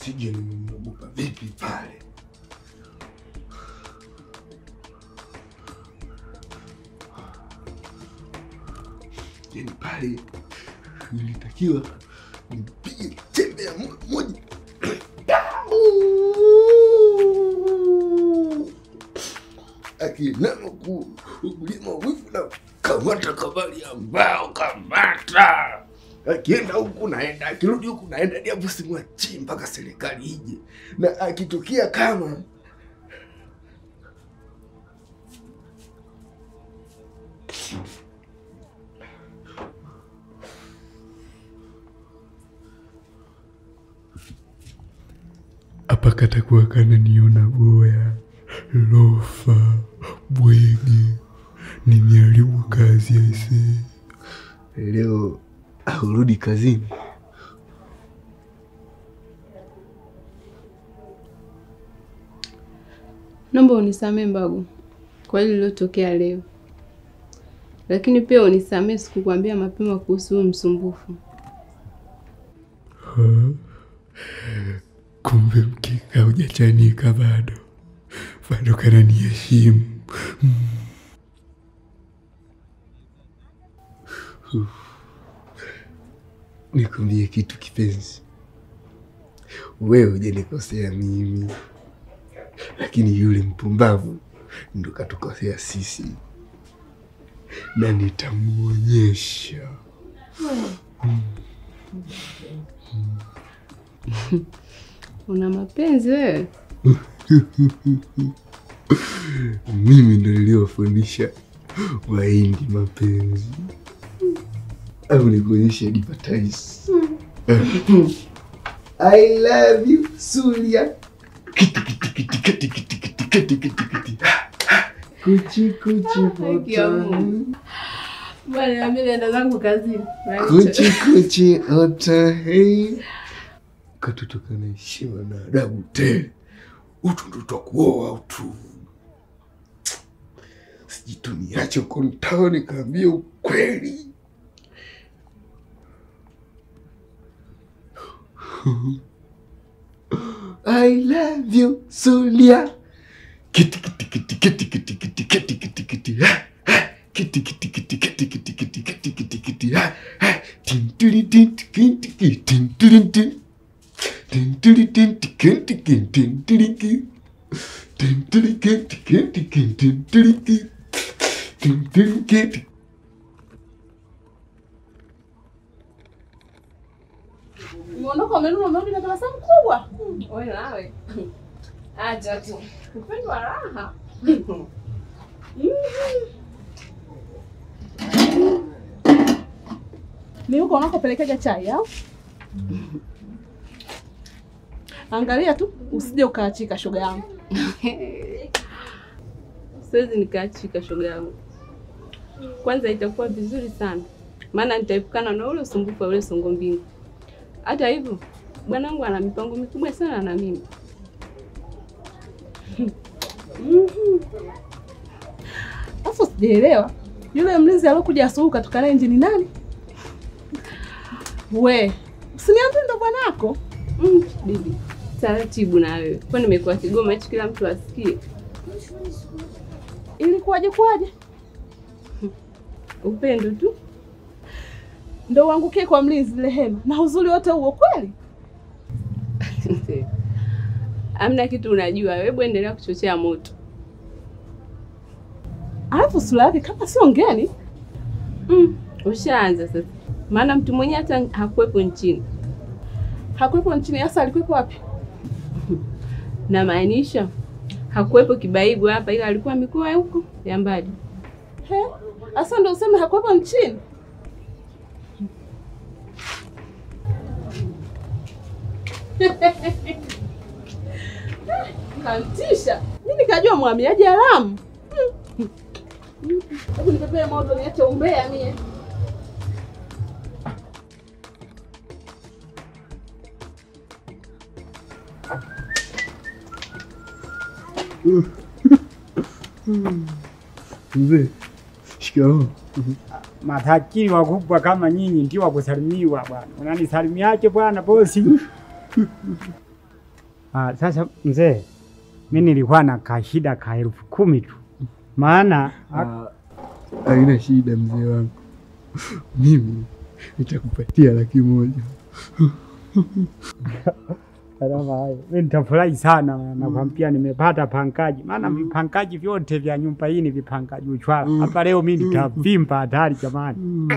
Sije nimeogopa vipi pale. Yani pale nilitakiwa nipige tembe ya moja. Akinama kulima wifu na kamata kabali ambao kamata. Akienda huku naenda, akirudi huku naenda, hadi hapo simwachi mpaka serikali ije. Na akitokea kama hapa katakuwa kana niona boya, lofa, bwege, nimeharibu kazi ya isi. Leo urudi kazini. Naomba unisamee Mbagu kwa hili lilotokea leo. Lakini pia unisamee sikukwambia mapema kuhusu msumbufu. Kumbe mkika hujachanika bado. Bado kana niheshimu. Nikwambie kitu kipenzi. Wewe hujanikosea mimi. Lakini yule mpumbavu ndo katukosea sisi. Na nitamuonyesha. Una mapenzi wewe? Mimi ndo niliwafundisha Wahindi mapenzi. Au nikuonyeshe advertise. I love you Surya. Kuchi kuchi moto. Bwana mimi naenda zangu kazini. Kuchi kuchi ota hey. Katotoka na heshima na adabu tele. Utu ndo tutakuoa utu. Sijituniache kontao nikaambia ukweli. I love you Surya. Kiti kiti kiti kiti kiti kiti kiti kiti kiti kiti kiti kiti kiti kiti kiti kiti kiti kiti tintiri tintiri tintiri tintiri tintiri tintiri tintiri tintiri tintiri tintiri. Umeondoka umerudi na tabasamu kubwa. Wewe nawe. Acha tu. Upendo wa raha. Ni huko unakopelekea chai au? Angalia tu usije ukaachika shoga yangu. Siwezi nikaachika shoga yangu. Kwanza itakuwa vizuri sana. Maana nitaepukana na ule usumbufu wa ule songo mbingu. Hata hivyo, bwanangu ana mipango mikubwa sana na mimi. Afu sijaelewa. Yule mlinzi aliyokuja asubuhi katoka naye nje ni nani? We, usiniambie ndo bwanako. Bibi, taratibu na wewe. Kwa nimekuwa Kigoma hichi kila mtu asikie. Ilikuwaje kwaje? Upendo tu. Ndo uangukie kwa mlinzi Rehema na uzuri wote huo kweli? Amna kitu unajua, wewe endelea kuchochea moto. Alafu sura yake kama sio ngeni. Ushaanza sasa. Maana mtu mwenye hata hakuepo nchini. Hakuepo nchini, hasa alikuepo wapi? Na maanisha hakuepo Kibaibu hapa, ila alikuwa mikoa huko ya mbali. Asa ndo useme hakuepo nchini? Kantisha. Mimi nikajua mhamiaji haramu. Hebu nipepee moto niache umbea mie. Mzee, shikamoo. Matajiri wakubwa kama nyinyi ndio wakusalimiwa bwana. Unanisalimiaje bwana bosi? Sasa mzee, mimi nilikuwa na kashida ka 10,000 tu. Maana haina shida mzee wangu. Mimi nitakupatia 100,000. Mimi nitafurahi sana nakwambia nimepata pangaji. Maana vipangaji vyote vya nyumba hii ni vipangaji uchwala. Hapa leo mimi nitavimba hatari jamani.